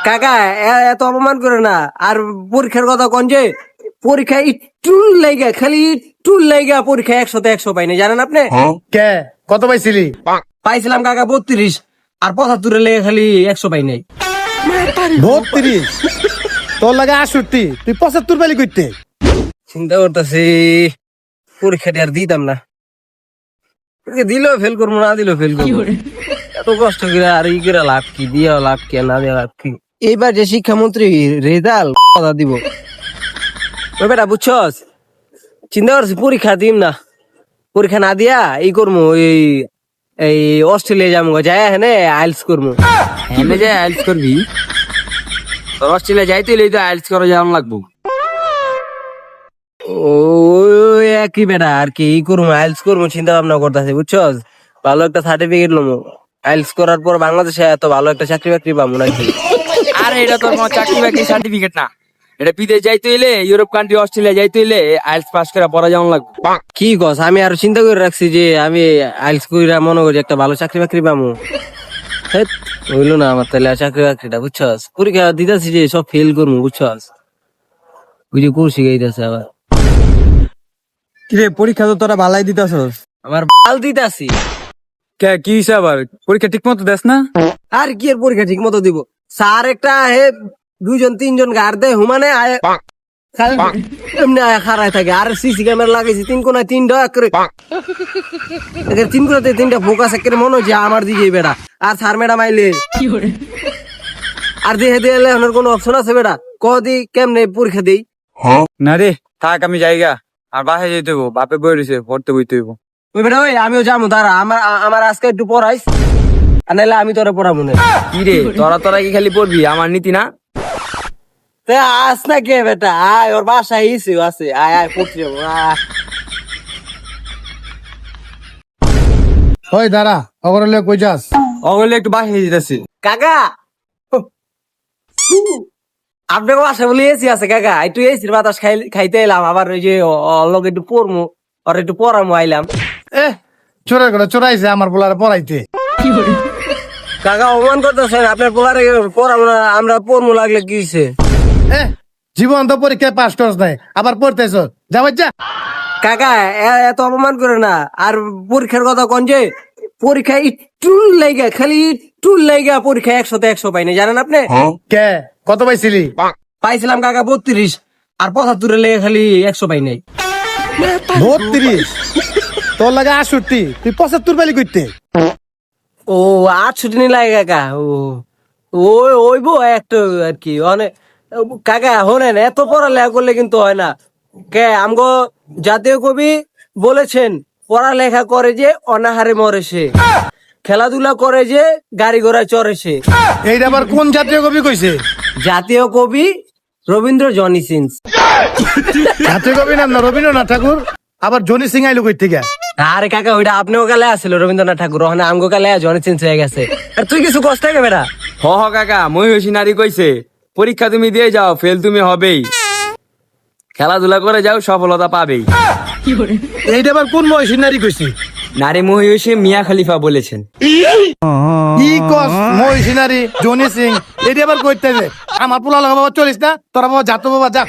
কাকা এত অপমান করে না। আর পরীক্ষার কথা কোন যে পরীক্ষা একটু লেগে খালি একটু লেগে পরীক্ষা 100-100 পাইনি জানেন আপনি? কে কত পাইছিলি? পাইছিলাম কাকা 32 আর 75 লেগে খালি 100 পাই নাই। 32? তোর লাগে 68, তুই 75 পাইলি কইতে? চিন্তা করতেছি পরীক্ষাটা আর দিতাম না, দিলেও ফেল করবো, না দিলেও ফেল করবো। এত কষ্ট করে আর ই করে লাভ কি, দিয়ে লাভ কি, না দিয়ে লাভ কি? এইবার যে শিক্ষামন্ত্রী রেজাল্ট কথা দিব, ওই বেটা বুঝছস, চিন্তা করছি পরীক্ষা দিম না, পরীক্ষা না দিয়া ই করবো, এই এই অস্ট্রেলিয়া যাবো, যাই হেনে আইলস করবো। হেনে যে আইলস করবি, তোর অস্ট্রেলিয়া যাইতে হইলে তো আইলস করে যাওয়া লাগবো। ওই একই বেটা আর কি, ই করবো আইলস করবো চিন্তা ভাবনা করতেছি বুঝছস। ভালো একটা সার্টিফিকেট লমো, আইলস করার পর বাংলাদেশে এত ভালো একটা চাকরি বাকরি পাবো নাকি। আরে এটা তোর কোনো চাকরি বাকরি সার্টিফিকেট না, এটা বিদেশ যাইতে হইলে, ইউরোপ কান্ট্রি অস্ট্রেলিয়া যাইতে হইলে আইলস পাস করে পড়া যাওয়া লাগবে। কি কস, আমি আরো চিন্তা করে রাখছি যে আমি আইলস কইরা মনে করি একটা ভালো চাকরি বাকরি পাবো। হইলো না আমার তাহলে চাকরি বাকরিটা বুঝছস। পরীক্ষা দিতেছি যে সব ফেল করবো বুঝছস, বুঝে কোর্স শিখাইতেছে আবার। কিরে পরীক্ষা তো তোরা ভালাই দিতাছস? আমার বাল দিতাছি। কে কি হিসাব? আর পরীক্ষা ঠিক মতো দেস না? আর কি এর পরীক্ষা ঠিক মতো দিব? স্যার একটা হে 2-3 গার দেয় হুমানে আয় এমনি আয় খাড়ায় থাকে। আর সিসি ক্যামেরা লাগাইছি 3 কোনায় 3টা করে, 3 কোনাতে 3টা ফোকাস করে মনে হচ্ছে আমার দিকে বেড়া। আর স্যার ম্যাডাম আইলে আর দিয়ে দিলে ওনার কোনো অপশন আছে বেড়া? কদি কেমনে পরীক্ষা দেই? না রে থাক, আমি যাইগা, আর বাসায় যেতে হইব, বাপে বই রয়েছে, পড়তে বইতে হইব। ওই বেড়া ওই আমিও যাবো, দাঁড়া আমার আজকে একটু পড়াইস, আর নাহলে আমি তোরা পড়াবো না। কি রে তোরা কি খালি পড়বি, আমার নীতি না? তে আস না কে বেটা, আয় ওর বাসায় ইসিও আছে, আয় আয় পড়তে যাবো। ওই দাঁড়া, অগরলে কই যাস? অগরলে একটু বাসায় যেতেছি। কাকা আপনাকে বাসা বলে এসি আছে কাকা, একটু এসির বাতাস খাইতে এলাম, আবার ওই যে লগে একটু পড়মু আর একটু পড়ামু আইলাম। চোরের করে চোরাইছে আমার পোলারে পড়াইতে। কাকা অপমান করতেছেন, আপনার পোলারে পড়ামু না, আমরা পড়মু লাগলে কি হইছে? জীবন তো পরীক্ষায় পাস করস নাই, আবার পড়তেছ, যা বাচ্চা। কাকা এত অপমান করে না। আর পরীক্ষার কথা কোন যে পরীক্ষা একটু লেগে খালি একটু লেগে পরীক্ষা 100-100 পাইনি জানেন আপনি? কে কত পাইছিলি? পাইছিলাম কাকা 32 আর 75 লেগে খালি 100 পাই নাই। 32? তোর লাগে 68, তুই 75 পাইলি কইতে? ও 68 নি লাগে কাকা। ওই ওইবো একটা আর কি অনেক। কাকা শোনেন, এত পড়ালেখা করলে কিন্তু হয় না। কে আমগো জাতীয় কবি বলেছেন, পড়ালেখা করে যে অনাহারে মরে সে, খেলাধুলা করে যে গাড়ি ঘোড়ায় চড়ে সে। এইটা আবার কোন জাতীয় কবি কইছে? জাতীয় কবি রবীন্দ্র জনি সিং। জাতীয় কবি নাম না রবীন্দ্রনাথ ঠাকুর, আবার জনি সিং আইলো কই থেকে? আরে কাকা ওইটা আপনিও কালে আসছিল রবীন্দ্রনাথ ঠাকুর, ওখানে আমগো কালে জনি সিং হয়ে গেছে। আর তুই কিছু কষ্ট হবে বেটা। হ কাকা, মহিষী নারী কইছে পরীক্ষা তুমি দিয়ে যাও, ফেল তুমি হবেই, খেলাধুলা করে যাও, সফলতা পাবেই। এইটা আবার কোন মহিষী নারী কইছে? নারী মহিষী মিয়া খলিফা বলেছেন। কি কস মহিষী নারী জনি সিং? এইটা আবার কইতে আমার পোলা লাগা বাবা চলিস না, তোরা বাবা যাতো বাবা যা।